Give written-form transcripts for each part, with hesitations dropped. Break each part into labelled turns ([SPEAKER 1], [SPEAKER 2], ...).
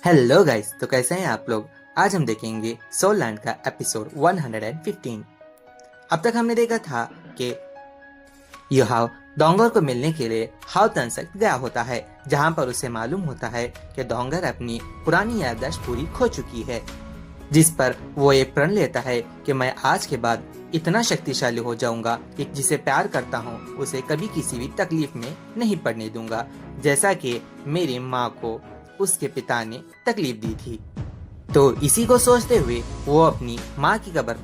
[SPEAKER 1] Hello guys, तो कैसे हैं आप लोग। आज हम देखेंगे सोल लैंड का एपिसोड 115। अब तक हमने देखा था कि युहाव डोंगर को मिलने के लिए हाउ तक गया होता है, जहां पर उसे मालूम होता है कि डोंगर अपनी पुरानी याददाश्त पूरी खो चुकी है, जिस पर वो ये प्रण लेता है कि मैं आज के बाद इतना शक्तिशाली हो जाऊंगा कि जिसे प्यार करता हूँ उसे कभी किसी भी तकलीफ में नहीं पड़ने दूंगा, जैसा कि मेरी माँ को उसके पिता ने तकलीफ दी थी। तो इसी को सोचते हुए वो अपनी माँ की कब्र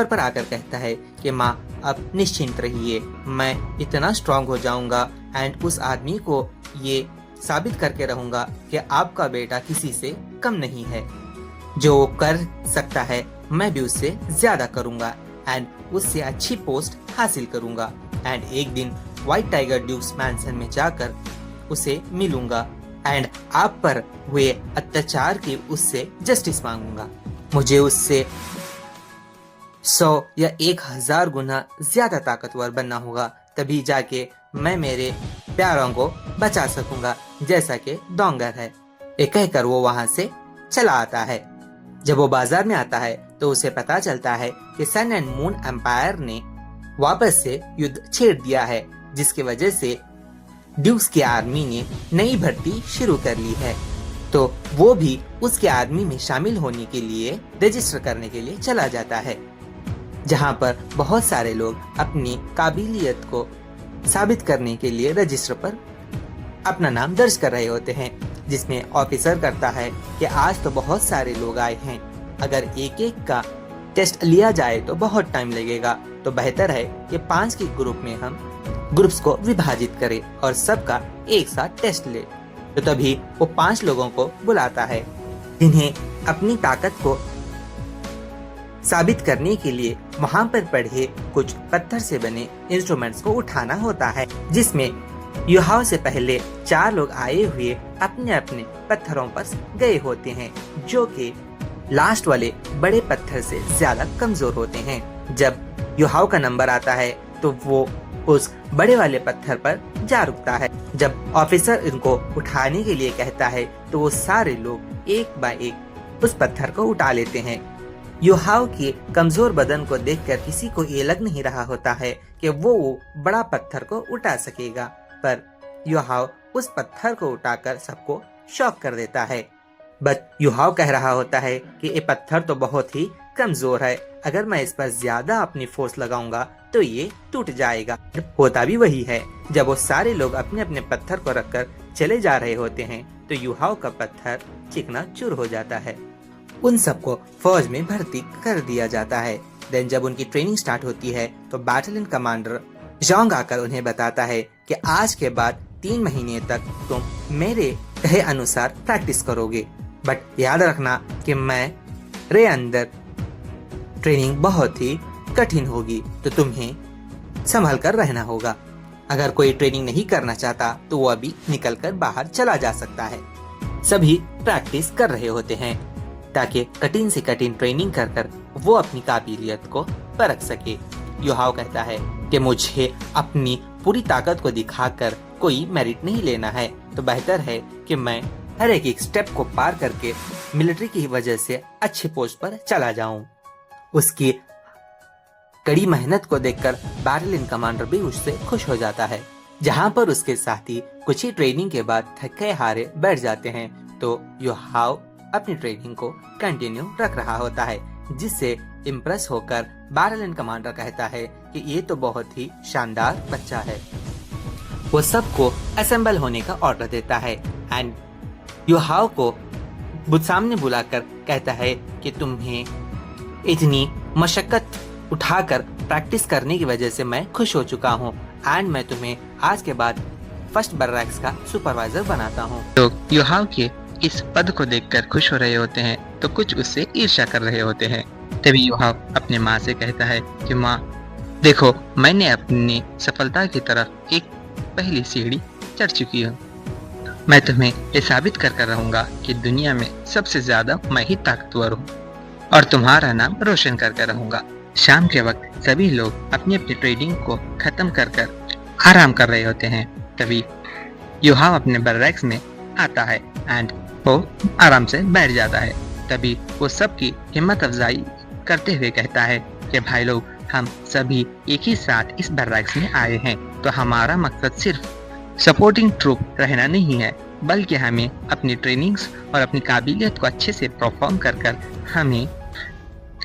[SPEAKER 1] पर आकर कहता है कि माँ, अब निश्चिंत रहिए, मैं इतना स्ट्रांग हो जाऊंगा एंड उस आदमी को ये साबित करके रहूंगा कि आपका बेटा किसी से कम नहीं है। जो वो कर सकता है मैं भी उससे ज्यादा करूंगा एंड उससे अच्छी पोस्ट हासिल करूंगा एंड एक दिन व्हाइट टाइगर ड्यूक्स मैंसन में जाकर उसे मिलूंगा एंड आप पर हुए अत्याचार की उससे जस्टिस मांगूंगा। मुझे उससे 100 या 1000 गुना ज्यादा ताकतवर बनना होगा, तभी जाके मैं मेरे प्यारों को बचा सकूंगा, जैसा कि डोंगर है। ये कहकर वो वहां से चला आता है। जब वो बाजार में आता है तो उसे पता चलता है कि सन एंड मून एम्पायर ने वापस से युद्ध छेड़ दिया है, जिसकी वजह से ड्यूक्स की आर्मी ने नई भर्ती शुरू कर ली है। तो वो भी उसके आर्मी में शामिल होने के लिए रजिस्टर करने के लिए चला जाता है, जहां पर बहुत सारे लोग अपनी काबिलियत को साबित करने के लिए रजिस्टर पर अपना नाम दर्ज कर रहे होते हैं, जिसमें ऑफिसर करता है कि आज तो बहुत सारे लोग आए हैं, अगर एक एक का टेस्ट लिया जाए तो बहुत टाइम लगेगा, तो बेहतर है कि 5 के ग्रुप में हम ग्रुप्स को विभाजित करें और सबका एक साथ टेस्ट ले। तो तभी वो 5 लोगों को बुलाता है, जिन्हें अपनी ताकत को साबित करने के लिए वहां पर पड़े कुछ पत्थर से बने इंस्ट्रूमेंट्स को उठाना होता है, जिसमें युहाव से पहले 4 लोग आए हुए अपने अपने पत्थरों पर गए होते हैं, जो कि लास्ट वाले बड़े पत्थर से ज्यादा कमजोर होते हैं। जब युहाव का नंबर आता है तो वो उस बड़े वाले पत्थर पर जा रुकता है। जब ऑफिसर इनको उठाने के लिए कहता है तो वो सारे लोग एक बाय एक उस पत्थर को उठा लेते हैं। युहाव के कमजोर बदन को देखकर किसी को ये लग नहीं रहा होता है कि वो बड़ा पत्थर को उठा सकेगा, पर युहाव उस पत्थर को उठाकर सबको शॉक कर देता है। बट युहाव कह रहा होता है कि ये पत्थर तो बहुत ही कमजोर है, अगर मैं इस पर ज्यादा अपनी फोर्स लगाऊंगा तो ये टूट जाएगा। होता भी वही है। जब वो सारे लोग अपने अपने पत्थर को रखकर चले जा रहे होते हैं तो युहाव का पत्थर चिकना चूर हो जाता है। उन सबको फौज में भर्ती कर दिया जाता है। देन जब उनकी ट्रेनिंग स्टार्ट होती है तो बैटलियन कमांडर जोंग आकर उन्हें बताता है कि आज के बाद 3 महीने तक तुम मेरे कहे अनुसार प्रैक्टिस करोगे, बट याद रखना कि मेरे अंदर ट्रेनिंग बहुत ही कठिन होगी, तो तुम्हें संभल कर रहना होगा। अगर कोई ट्रेनिंग नहीं करना चाहता तो वो अभी निकलकर बाहर चला जा सकता है। सभी प्रैक्टिस कर रहे होते हैं ताकि कठिन से कठिन ट्रेनिंग कर कर वो अपनी काबिलियत को परख सके। युहाव कहता है कि मुझे अपनी पूरी ताकत को दिखाकर कोई मेरिट नहीं लेना है, तो बेहतर है कि मैं हर एक स्टेप को पार करके मिलिट्री की वजह से अच्छे पोस्ट पर चला जाऊं। उसकी कड़ी मेहनत को देखकर बैटलियन कमांडर भी उससे खुश हो जाता है। जहां पर उसके साथी कुछ ही ट्रेनिंग के बाद थके हारे बैठ जाते हैं, तो युहाव अपनी ट्रेनिंग को कंटिन्यू रख रहा होता है, जिससे इम्प्रेस होकर बैटलियन कमांडर कहता है कि ये तो बहुत ही शानदार बच्चा है। वो सबको असेंबल होने का ऑर्डर देता है एंड युहाव को सामने बुलाकर कहता है कि तुम्हें इतनी मशक्कत उठाकर प्रैक्टिस करने की वजह से मैं खुश हो चुका हूँ एंड मैं तुम्हें आज के बाद फर्स्ट बर्रैक्स का सुपरवाइजर बनाता हूँ।
[SPEAKER 2] लोग युहाव के इस पद को देखकर खुश हो रहे होते हैं तो कुछ उससे ईर्ष्या कर रहे होते हैं। तभी युहाव अपने माँ से कहता है कि माँ देखो, मैंने अपनी सफलता की तरफ एक पहली सीढ़ी चढ़ चुकी हूँ। मैं तुम्हें ये साबित कर कर रहूंगा कि दुनिया में सबसे ज्यादा मैं ही ताकतवर हूँ और तुम्हारा नाम रोशन करके रहूंगा। शाम के वक्त सभी लोग अपनी अपनी ट्रेनिंग को खत्म कर कर आराम कर रहे होते हैं। तभी युहाव अपने बर्रैक्स में आता है एंड वो आराम से बैठ जाता है। तभी वो सबकी हिम्मत अफजाई करते हुए कहता है कि भाई लोग, हम सभी एक ही साथ इस बर्रैक्स में आए हैं, तो हमारा मकसद सिर्फ सपोर्टिंग ट्रूप रहना नहीं है, बल्कि हमें अपनी ट्रेनिंग्स और अपनी काबिलियत को अच्छे से परफॉर्म कर हमें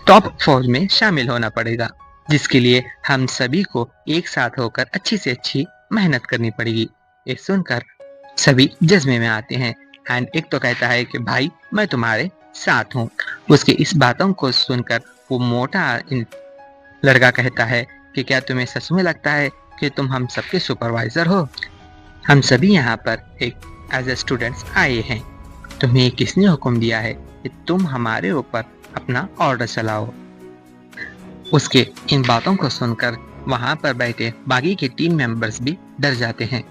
[SPEAKER 2] टॉप फौज में शामिल होना पड़ेगा, जिसके लिए हम सभी को एक साथ होकर अच्छी से अच्छी मेहनत करनी पड़ेगी। ये सुनकर सभी जज्बे में आते हैं एंड एक तो कहता है कि भाई मैं तुम्हारे साथ हूँ। उसके इस बातों को सुनकर वो मोटा लड़का कहता है कि क्या तुम्हें सच में लगता है कि तुम हम सबके सुपरवाइजर हो? हम सभी यहाँ पर एक एज ए स्टूडेंट्स आए हैं। तुम्हें किसने हुक्म दिया है कि तुम हमारे ऊपर अपना ऑर्डर चलाओ? उसके इन बातों को सुनकर वहां पर बैठे बाकी के टीम मेंबर्स भी डर जाते हैं।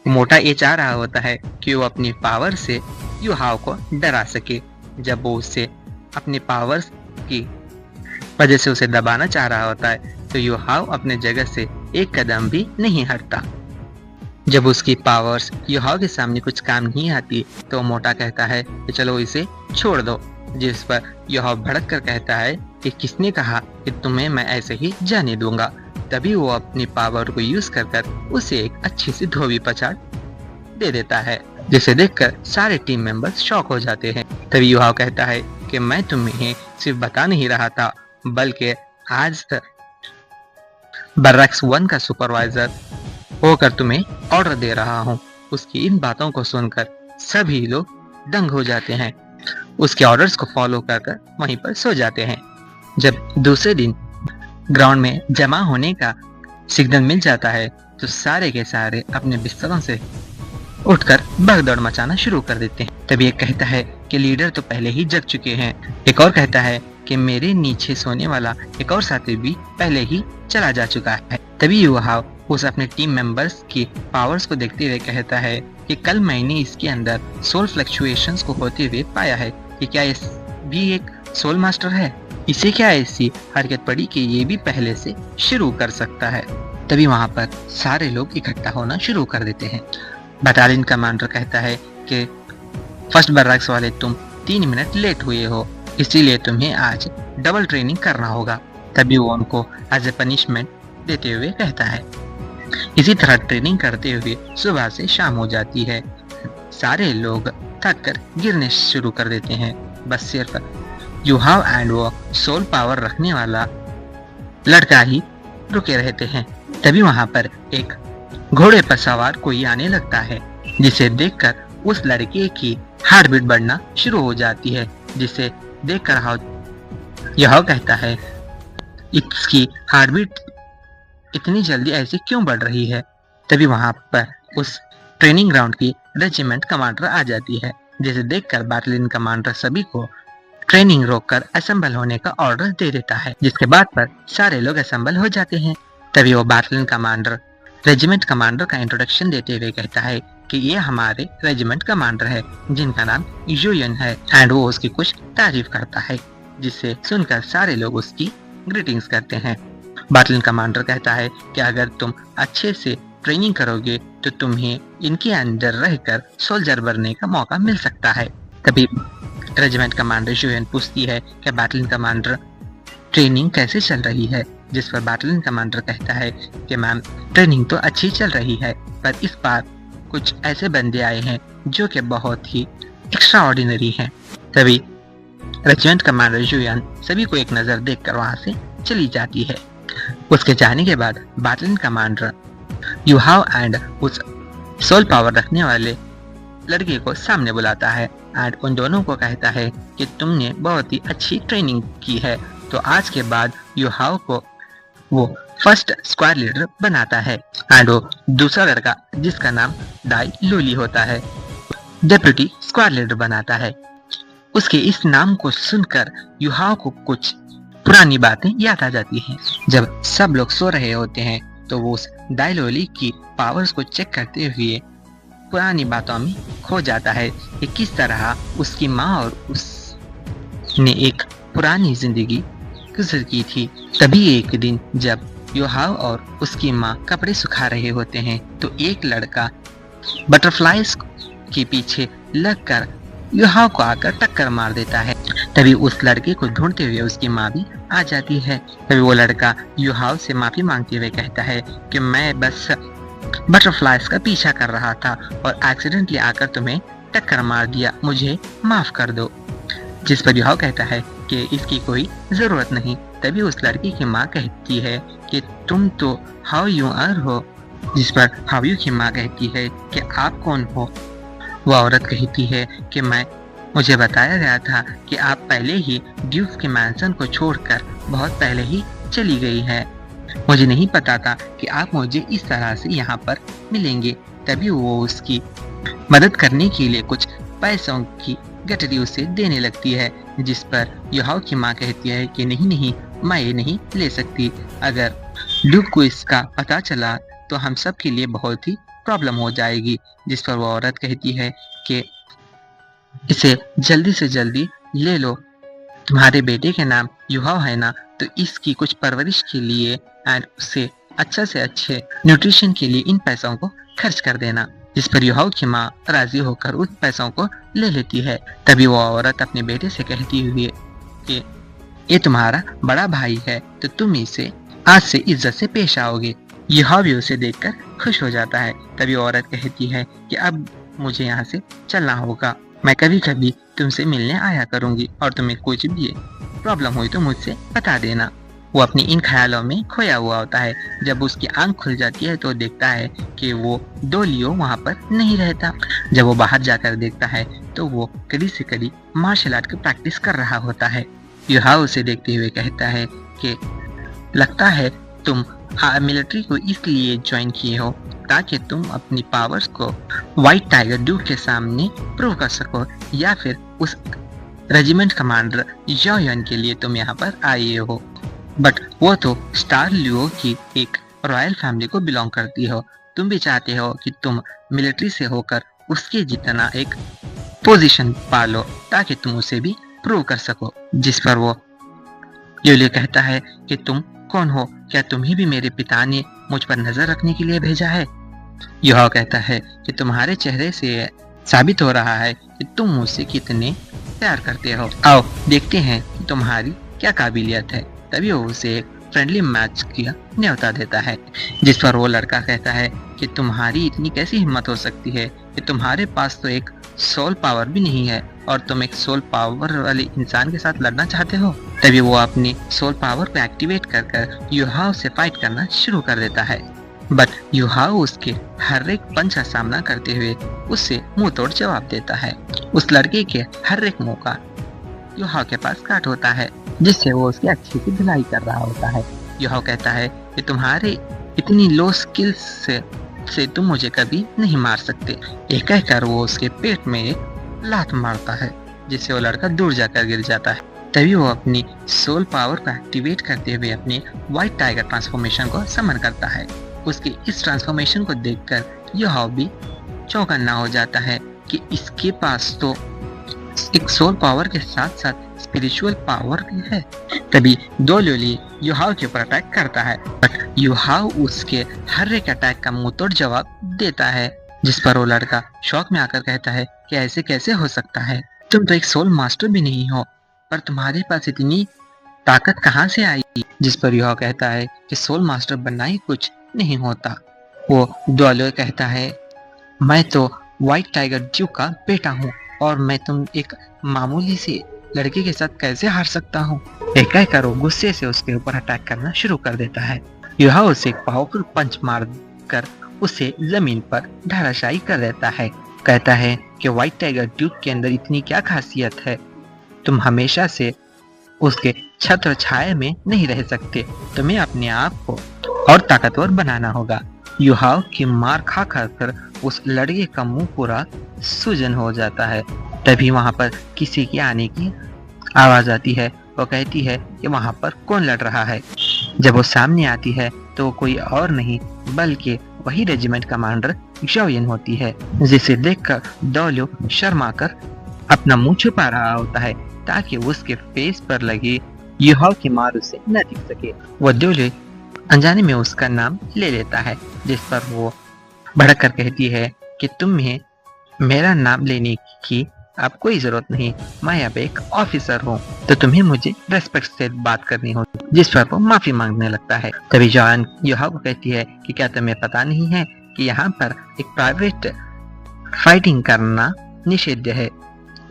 [SPEAKER 2] मोटा ये चाह रहा होता है कि वो अपनी पावर से युहाओ को डरा सके। जब वो उससे अपनी पावर्स की वजह से उसे दबाना चाह रहा होता है तो युहाओ अपने जगह से एक कदम भी नहीं हटता। जब उसकी पावर्स युहाओ के सामने कुछ काम नहीं आती तो मोटा कहता है कि चलो इसे छोड़ दो, जिस पर युहाओ भड़क कर कहता है कि किसने कहा कि तुम्हें मैं ऐसे ही जाने दूंगा। तभी वो अपनी पावर को यूज कर उसे एक अच्छी सी धोबी पछाड़ दे देता है, जिसे देखकर सारे टीम मेंबर्स शॉक हो जाते हैं। तभी युहाओ कहता है कि मैं तुम्हें सिर्फ बता नहीं रहा था, बल्कि आज बर्रैक्स 1 का सुपरवाइजर होकर तुम्हें ऑर्डर दे रहा हूँ। उसकी इन बातों को सुनकर सभी लोग दंग हो जाते हैं। उसके ऑर्डर्स को फॉलो कर वहीं पर सो जाते हैं। जब दूसरे दिन ग्राउंड में जमा होने का सिग्नल मिल जाता है तो सारे के सारे अपने बिस्तरों से उठकर भगदौड़ मचाना शुरू कर देते हैं। तभी एक कहता है कि लीडर तो पहले ही जग चुके हैं। एक और कहता है कि मेरे नीचे सोने वाला एक और साथी भी पहले ही चला जा चुका है। तभी युहाओ उस अपने टीम मेंबर्स की पावर्स को देखते हुए कहता है कि कल मैंने इसके अंदर सोल फ्लक्चुएशंस को होते हुए पाया है कि क्या ये भी एक सोल मास्टर है। इसे क्या ऐसी हरकत पड़ी कि ये भी पहले से शुरू कर सकता है। तभी वहां पर सारे लोग इकट्ठा होना शुरू कर देते हैं। बटालियन कमांडर कहता है कि फर्स्ट बर्रैक्स वाले तुम 3 मिनट लेट हुए हो, इसीलिए तुम्हें आज डबल ट्रेनिंग करना होगा। तभी वो उनको एज ए पनिशमेंट देते हुए कहता है। इसी तरह ट्रेनिंग करते हुए सुबह से शाम हो जाती है। सारे लोग थक कर गिरने शुरू कर देते हैं। बस सिर्फ युहाओ एंड वो सोल पावर रखने वाला लड़का ही रुके रहते हैं। तभी वहां पर एक घोड़े पर सवार कोई आने लगता है, जिसे देखकर उस लड़के की हार्ट बीट बढ़ना शुरू हो जाती है, जिसे देखकर युहाओ कहता है इसकी हार्ट बीट इतनी जल्दी ऐसे क्यों बढ़ रही है। तभी वहां पर उस ट्रेनिंग ग्राउंड की रेजिमेंट कमांडर आ जाती है, जिसे देखकर बटालियन कमांडर सभी को ट्रेनिंग रोककर असेंबल होने का ऑर्डर दे देता है, जिसके बाद पर सारे लोग असेंबल हो जाते हैं। तभी वो बटालियन कमांडर रेजिमेंट कमांडर का इंट्रोडक्शन देते हुए कहता है कि ये हमारे रेजिमेंट कमांडर है, जिनका नाम युयन है, एंड वो उसकी कुछ तारीफ करता है, जिसे सुनकर सारे लोग उसकी ग्रीटिंग्स करते हैं। बटालियन कमांडर कहता है कि अगर तुम अच्छे से ट्रेनिंग करोगे तो तुम्हें इनके अंदर रहकर सोल्जर बनने का मौका मिल सकता है। तभी रेजिमेंट कमांडर युयन पूछती है कि बटालियन कमांडर ट्रेनिंग कैसे चल रही है, जिस पर बटालियन कमांडर कहता है कि मैम ट्रेनिंग तो अच्छी चल रही है, पर इस बार कुछ ऐसे बंदे आए हैं जो कि बहुत ही एक्स्ट्रा ऑर्डिनरी हैं। तभी रेजिमेंट कमांडर युयन सभी को एक नजर देखकर वहां से चली जाती है। उसके जाने के बाद बटालियन कमांडर युहाओ एंड उस सोल पावर रखने वाले लड़के को सामने बुलाता है एंड उन दोनों को कहता है कि तुमने बहुत ही अच्छी ट्रेनिंग की है, तो आज के बाद युहाओ को वो फर्स्ट स्क्वाड लीडर बनाता है एंड वो दूसरा लड़का जिसका नाम दाई लूली होता है डेप्यूटी स्क्वाड लीडर बनाता है। उसके इस नाम को सुनकर युहाओ को कुछ पुरानी बातें याद आ जाती हैं। जब सब लोग सो रहे होते हैं तो वो उस दाई लूली की पावर्स को चेक करते हुए पुरानी बातों में खो जाता है कि किस तरह उसकी माँ और उसने एक पुरानी जिंदगी गुजर की थी। तभी एक दिन जब युहाओ और उसकी माँ कपड़े सुखा रहे होते हैं तो एक लड़का बटरफ्लाइज के पीछे लगकर युहाओ को आकर टक्कर मार देता है। तभी उस लड़के को ढूंढते हुए उसकी माँ भी आ जाती है। तभी वो लड़का युहाओ से माफी मांगते हुए कहता है कि मैं बस बटरफ्लाइज का पीछा कर रहा था और एक्सीडेंटली आकर तुम्हें टक्कर मार दिया, मुझे माफ कर दो। जिस पर युहाओ कहता है कि इसकी कोई जरूरत नहीं। तभी उस लड़की की माँ कहती है कि तुम तो हाउ यू आर हो। जिस पर हाउ यू की माँ कहती है कि आप कौन हो। वह औरत कहती है कि मुझे बताया गया था कि आप पहले ही ड्यूक के मैंसन को छोड़कर बहुत पहले ही चली गई है। मुझे नहीं पता था कि आप मुझे इस तरह से यहाँ पर मिलेंगे। तभी वो उसकी मदद करने के लिए कुछ पैसों की गठरी उसे देने लगती है। जिस पर युहाओ की माँ कहती है कि नहीं, मैं ये नहीं ले सकती। अगर ड्यूक को इसका पता चला तो हम सब के लिए बहुत ही प्रॉब्लम हो जाएगी। जिस पर वो औरत कहती है कि इसे जल्दी से जल्दी ले लो। तुम्हारे बेटे के नाम युहाओ है ना, तो इसकी कुछ परवरिश के लिए एंड उसे अच्छा से अच्छे न्यूट्रिशन के लिए इन पैसों को खर्च कर देना। जिस पर युहाओ की माँ राजी होकर उस पैसों को ले लेती है। तभी वो औरत अपने बेटे से कहती हुई कि ये तुम्हारा बड़ा भाई है, तो तुम इसे आज से इज्जत से पेश आओगे। युहाओ भी उसे देखकर खुश हो जाता है। तभी औरत कहती है कि अब मुझे यहाँ से चलना होगा, मैं कभी कभी तुमसे मिलने आया करूंगी और तुम्हें कुछ भी प्रॉब्लम हुई तो मुझसे बता देना। वो अपनी इन ख्यालों में खोया हुआ होता है। जब उसकी आंख खुल जाती है तो देखता है कि वो डोलियो वहाँ पर नहीं रहता। जब वो बाहर जाकर देखता है तो वो कड़ी से कड़ी मार्शल आर्ट की प्रैक्टिस कर रहा होता है। युहाओ उसे देखते हुए कहता है कि लगता है तुम मिलिट्री को इसलिए ज्वाइन किए हो ताकि तुम अपनी पावर्स को व्हाइट टाइगर ड्यूक के सामने प्रूव कर सको, या फिर उस रेजिमेंट कमांडर याओ के लिए तुम यहाँ पर आए हो। बट वो तो स्टार लियो की एक रॉयल फैमिली को बिलोंग करती हो। तुम भी चाहते हो कि तुम मिलिट्री से होकर उसके जितना एक पोजीशन पालो ताकि तुम उसे भी प्रूव कर सको। जिस पर वो यूलियो कहता है कि तुम कौन हो, क्या तुम्ही भी मेरे पिता ने मुझ पर नजर रखने के लिए भेजा है। युहाओ कहता है कि तुम्हारे चेहरे से साबित हो रहा है कि तुम मुझसे कितने प्यार करते हो। आओ देखते हैं कि तुम्हारी क्या काबिलियत है। तभी वो उसे एक फ्रेंडली मैच का न्योता देता है। जिस पर वो लड़का कहता है कि तुम्हारी इतनी कैसी हिम्मत हो सकती है कि तुम्हारे पास तो एक सोल पावर भी नहीं है और तुम एक सोल पावर वाले इंसान के साथ लड़ना चाहते हो। तभी वो अपनी सोल पावर को एक्टिवेट कर युहाओ से फाइट करना शुरू कर देता है। बट युहाओ उसके हर एक पंच का सामना करते हुए उससे मुंह तोड़ जवाब देता है। उस लड़के के हर एक मुंह का युहाओ के पास काट होता है, जिससे वो उसकी अच्छी सी धुलाई कर रहा होता है। युहाओ कहता है कि तुम्हारे इतनी लो स्किल्स से तुम मुझे कभी नहीं मार सकते। ये कहकर वो उसके पेट में एक लात मारता है, जिससे वो लड़का दूर जाकर गिर जाता है। तभी वो अपनी सोल पावर को एक्टिवेट करते हुए अपने व्हाइट टाइगर ट्रांसफॉर्मेशन को समन करता है। उसके इस ट्रांसफॉर्मेशन को देखकर युहाओ भी चौकन्ना हो जाता है कि इसके पास तो एक सोल पावर के साथ साथ स्पिरिचुअल पावर भी है। तभी दो लोली युहाओ के ऊपर अटैक करता है, बट युहाओ उसके हर एक अटैक का मुंह तोड़ जवाब देता है। जिस पर वो लड़का शौक में आकर कहता है कि ऐसे कैसे हो सकता है, तुम तो एक सोल मास्टर भी नहीं हो, पर तुम्हारे पास इतनी ताकत कहाँ से आई। जिस पर युहाओ कहता है कि सोल मास्टर बनना ही कुछ नहीं होता। वो डोलियो कहता है मैं तो व्हाइट टाइगर ड्यूक का बेटा हूँ और मैं तुम एक मामूली से लड़के के साथ कैसे हार सकता हूँ। एक कहकर वो गुस्से से उसके ऊपर अटैक करना शुरू कर देता है। युहाओ उसे एक पावरफुल पंच मार कर उसे जमीन पर धराशायी कर देता है। कहता है कि व्हाइट टाइगर ड्यूक के अंदर इतनी क्या खासियत है, तुम हमेशा से उसके छत्र छाया में नहीं रह सकते, तुम्हें अपने आप को और ताकतवर बनाना होगा। युहाओ की मार खा कर उस लड़के का मुंह पूरा सूजन हो जाता है। तभी वहां पर किसी के आने की आवाज आती है। वो कहती है कि वहां पर कौन लड़ रहा है। जब वो सामने आती है तो वो कोई और नहीं बल्कि वही रेजिमेंट कमांडर याओ होती है, जिसे देखकर डोलियो शर्मा कर अपना मुंह छुपा रहा होता है ताकि उसके फेस पर लगी युहाओ की मार उसे न दिख सके। वो डोलियो अनजाने में उसका नाम ले लेता है, जिस पर वो भड़क कर कहती है कि तुम्हें मेरा नाम लेने की अब कोई जरूरत नहीं, मैं अब एक ऑफिसर हूँ, तो तुम्हें मुझे रेस्पेक्ट से बात करनी होगी। जिस पर वो माफी मांगने लगता है। तभी जॉन युहाओ को कहती है कि क्या तुम्हें पता नहीं है कि यहाँ पर एक प्राइवेट फाइटिंग करना निषिद्ध है।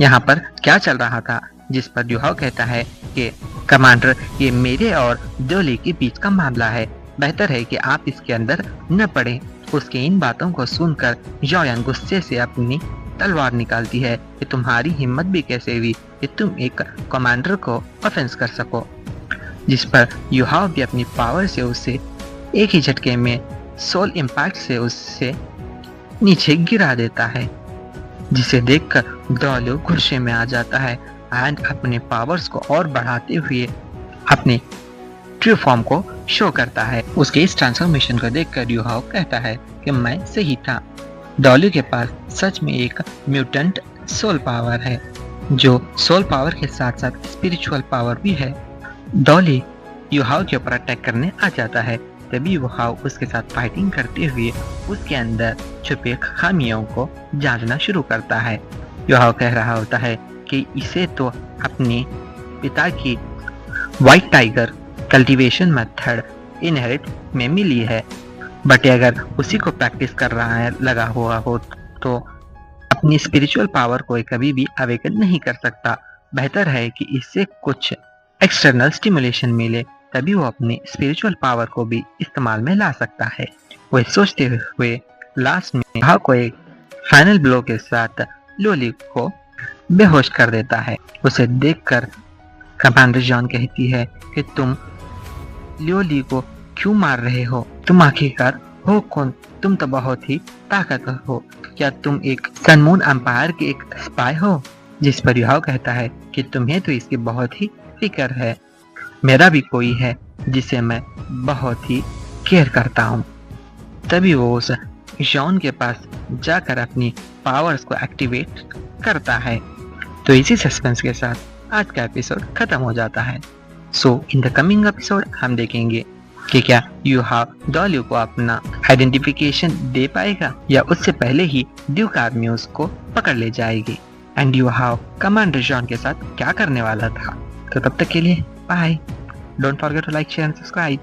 [SPEAKER 2] यहाँ पर क्या चल रहा था? जिस पर युहाओ कहता है कि कमांडर, ये मेरे और डोली के बीच का मामला है, बेहतर है कि आप इसके अंदर न पड़े। उसके इन बातों को सुनकर जॉयन गुस्से से अपनी तलवार निकालती है कि तुम्हारी हिम्मत भी कैसे हुई कि तुम एक कमांडर को ऑफेंस कर सको। जिस पर युहाओ भी अपनी पावर से उसे एक ही झटके में सोल इम्पैक्ट से उससे नीचे गिरा देता है, जिसे देखकर डॉलो गुस्से में आ जाता है एंड अपने पावर्स को और बढ़ाते हुए अपने ट्रू फॉर्म को शो करता है। उसके इस ट्रांसफॉर्मेशन को देखकर युहाओ कहता है कि मैं सही था, डॉली के पास सच में एक म्यूटेंट सोल पावर है, जो सोल पावर के साथ साथ स्पिरिचुअल पावर भी है। डॉली युहाओ के ऊपर अटैक करने आ जाता है। तभी युहाओ उसके साथ फाइटिंग करते हुए उसके अंदर छुपे खामियों को जांचना शुरू करता है। युहाओ कह रहा होता है कि इसे तो अपने पिता की white tiger cultivation method inherit में मिली है, बट अगर उसी को प्रैक्टिस कर रहा है लगा हुआ हो तो अपनी स्पिरिचुअल पावर को कभी भी अवेकन नहीं कर सकता। बेहतर है कि इससे कुछ एक्सटर्नल स्टिमुलेशन मिले, तभी वो अपनी स्पिरिचुअल पावर को भी इस्तेमाल में ला सकता है। वह सोचते हुए लास्ट में युहाओ को एक फाइनल ब्लो के साथ लोली को बेहोश कर देता है। उसे देखकर कमांडर जॉन कहती है कि तुम लोली को क्यों मार रहे हो? तुम आखिरकार हो कौन? तुम तो बहुत ही ताकतवर हो। क्या तुम एक सनमून एम्पायर के एक स्पाई हो? जिस पर युहाओ कहता है कि तुम्हें तो इसकी बहुत ही फिक्र है, मेरा भी कोई है जिसे मैं बहुत ही केयर करता हूँ। तभी वो उस जॉन के पास जाकर अपनी पावर्स को एक्टिवेट करता है। तो इसी सस्पेंस के साथ आज का एपिसोड खत्म हो जाता है। सो इन द कमिंग एपिसोड हम देखेंगे कि क्या युहाओ डॉली को अपना आइडेंटिफिकेशन दे पाएगा या उससे पहले ही ड्यूक आर्मी उसको पकड़ ले जाएगी, एंड युहाओ कमांडर जॉन के साथ क्या करने वाला था। तो तब तक के लिए bye. Don't forget to like, share and subscribe.